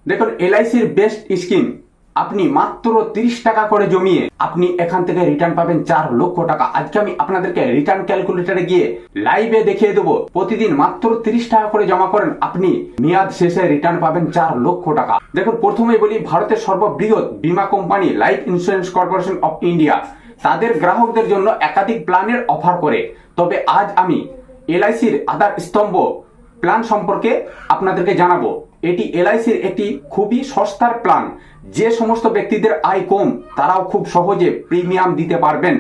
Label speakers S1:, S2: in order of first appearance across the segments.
S1: দেখুন, এলআইসির best scheme, আপনি মাত্র 30 টাকা করে জমিয়ে আপনি এখান থেকে রিটার্ন পাবেন 4 লক্ষ টাকা। আজকে আমি আপনাদেরকে রিটার্ন ক্যালকুলেটরে গিয়ে লাইভে দেখিয়ে দেবো। প্রতিদিন মাত্র 30 টাকা করে জমা করেন, আপনি মেয়াদ শেষে রিটার্ন পাবেন 4 লক্ষ টাকা। দেখুন, প্রথমে বলি, ভারতের সর্ববৃহৎ বীমা company life insurance corporation of India তাদের গ্রাহকদের জন্য একাধিক প্ল্যানের অফার করে। তবে আজ আমি এলআইসির আধার স্তম্ভ প্ল্যান সম্পর্কে আপনাদেরকে জানাবো। এটি এলআইসির একটি খুবই সস্তার প্ল্যান। যে সমস্ত ব্যক্তিদের আয় কম তারাও খুব সহজে প্রিমিয়াম দিতে পারবেন।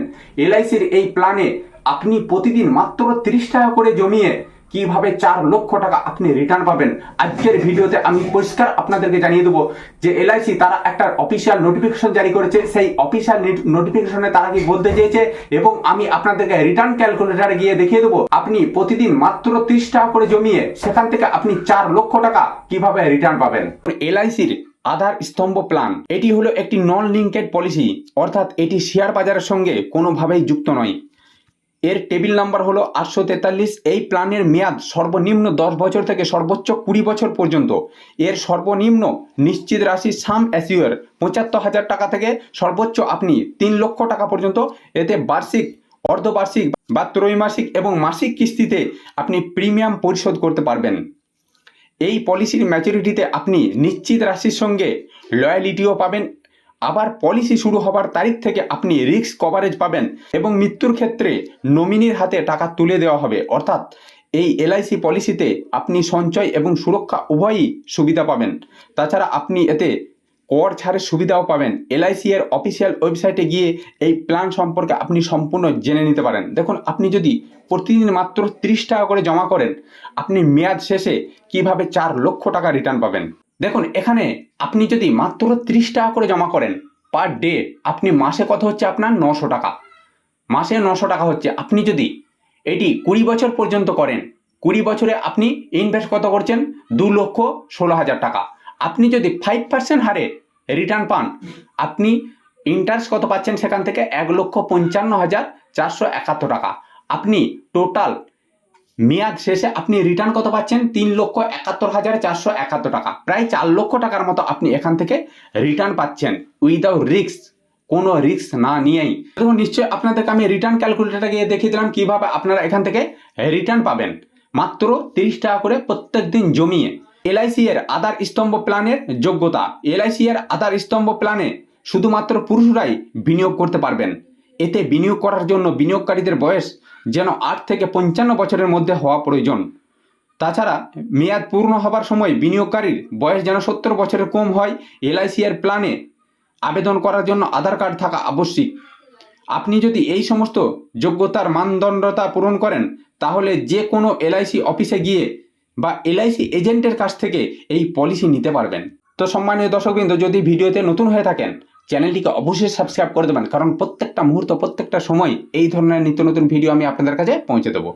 S1: এলআইসির এই প্ল্যানে আপনি প্রতিদিন মাত্র 30 টাকা করে জমিয়ে কিভাবে 4 লক্ষ টাকা আপনি রিটার্ন পাবেন, আজকের ভিডিওতে আমি পরিষ্কার আপনাদেরকে জানিয়ে দেবো যে এলআইসি তারা একটা অফিসিয়াল নোটিফিকেশন জারি করেছে। সেই অফিসিয়াল নোটিফিকেশনে তারা কি বলতে চেয়েছে এবং আমি আপনাদেরকে রিটার্ন ক্যালকুলেটরে গিয়ে দেখিয়ে দেবো আপনি প্রতিদিন মাত্র 30 টাকা করে জমিয়ে সেখান থেকে আপনি 4 লক্ষ টাকা কিভাবে রিটার্ন পাবেন। এলআইসির আধার স্তম্ভ প্ল্যান, এটি হলো একটি নন লিঙ্কেড পলিসি, অর্থাৎ এটি শেয়ার বাজারের সঙ্গে কোনোভাবেই যুক্ত নয়। এর টেবিল নাম্বার হলো 843। এই প্ল্যানের মেয়াদ সর্বনিম্ন 10 বছর থেকে সর্বোচ্চ 20 বছর পর্যন্ত। এর সর্বনিম্ন নিশ্চিত রাশি সাম অ্যাসিওর 75,000 টাকা থেকে সর্বোচ্চ আপনি 3 লক্ষ টাকা পর্যন্ত। এতে বার্ষিক, অর্ধবার্ষিক বা ত্রৈমাসিক এবং মাসিক কিস্তিতে আপনি প্রিমিয়াম পরিশোধ করতে পারবেন। এই পলিসির ম্যাচুরিটিতে আপনি নিশ্চিত রাশির সঙ্গে লয়ালিটিও পাবেন। আবার পলিসি শুরু হবার তারিখ থেকে আপনি রিস্ক কভারেজ পাবেন এবং মৃত্যুর ক্ষেত্রে নমিনির হাতে টাকা তুলে দেওয়া হবে। অর্থাৎ এই এলআইসি পলিসিতে আপনি সঞ্চয় এবং সুরক্ষা উভয়ই সুবিধা পাবেন। তাছাড়া আপনি এতে কর ছাড়ের সুবিধাও পাবেন। এলআইসি এর অফিসিয়াল ওয়েবসাইটে গিয়ে এই প্ল্যান সম্পর্কে আপনি সম্পূর্ণ জেনে নিতে পারেন। দেখুন, আপনি যদি প্রতিদিন মাত্র 30 টাকা করে জমা করেন, আপনি মেয়াদ শেষে কিভাবে 4 লক্ষ টাকা রিটার্ন পাবেন। দেখুন, এখানে আপনি যদি মাত্র 30 টাকা করে জমা করেন পার ডে, আপনি মাসে কত হচ্ছে আপনার 900 টাকা। মাসে 900 টাকা হচ্ছে। আপনি যদি এটি 20 বছর পর্যন্ত করেন, 20 বছরে আপনি ইনভেস্ট কত করছেন, 2,16,000 টাকা। আপনি যদি 5% হারে রিটার্ন পান, আপনি ইন্টারেস্ট কত পাচ্ছেন সেখান থেকে 1,55,471 টাকা। আপনি টোটাল মেয়াদ শেষে আপনি রিটার্ন কত পাচ্ছেন, 3,71,471 টাকা। প্রায় 4 লক্ষ টাকার মতো আপনি এখান থেকে রিটার্ন পাচ্ছেন উইদাউট রিস্ক, কোনো রিস্ক না নিয়েই। দেখুন, নিশ্চয়ই আপনাদেরকে আমি রিটার্ন ক্যালকুলেটরে গিয়ে দেখিয়ে দিলাম কিভাবে আপনারা এখান থেকে রিটার্ন পাবেন মাত্র 30 টাকা করে প্রত্যেক দিন জমিয়ে। এলআইসি এর আধার স্তম্ভ প্ল্যানের যোগ্যতা, এলআইসি এর আধার স্তম্ভ প্ল্যানে শুধুমাত্র পুরুষরাই বিনিয়োগ করতে পারবেন। এতে বিনিয়োগ করার জন্য বিনিয়োগকারীদের বয়স যেন 8 থেকে 55 বছরের মধ্যে হওয়া প্রয়োজন। তাছাড়া মেয়াদ পূর্ণ হবার সময় বিনিয়োগকারীর বয়স যেন 70 বছরের কম হয়। এলআইসি এর প্ল্যানে আবেদন করার জন্য আধার কার্ড থাকা আবশ্যিক। আপনি যদি এই সমস্ত যোগ্যতার মানদণ্ডতা পূরণ করেন, তাহলে যে কোনো এলআইসি অফিসে গিয়ে বা এলআইসি এজেন্টের কাছ থেকে এই পলিসি নিতে পারবেন। তো সম্মানীয় দর্শকবৃন্দ, যদি ভিডিওতে নতুন হয়ে থাকেন, চ্যানেলটিকে অবশ্যই সাবস্ক্রাইব করে দেবেন, কারণ প্রত্যেকটা মুহূর্ত, প্রত্যেকটা সময় এই ধরনের নিত্য নতুন ভিডিও আমি আপনাদের কাছে পৌঁছে দেবো।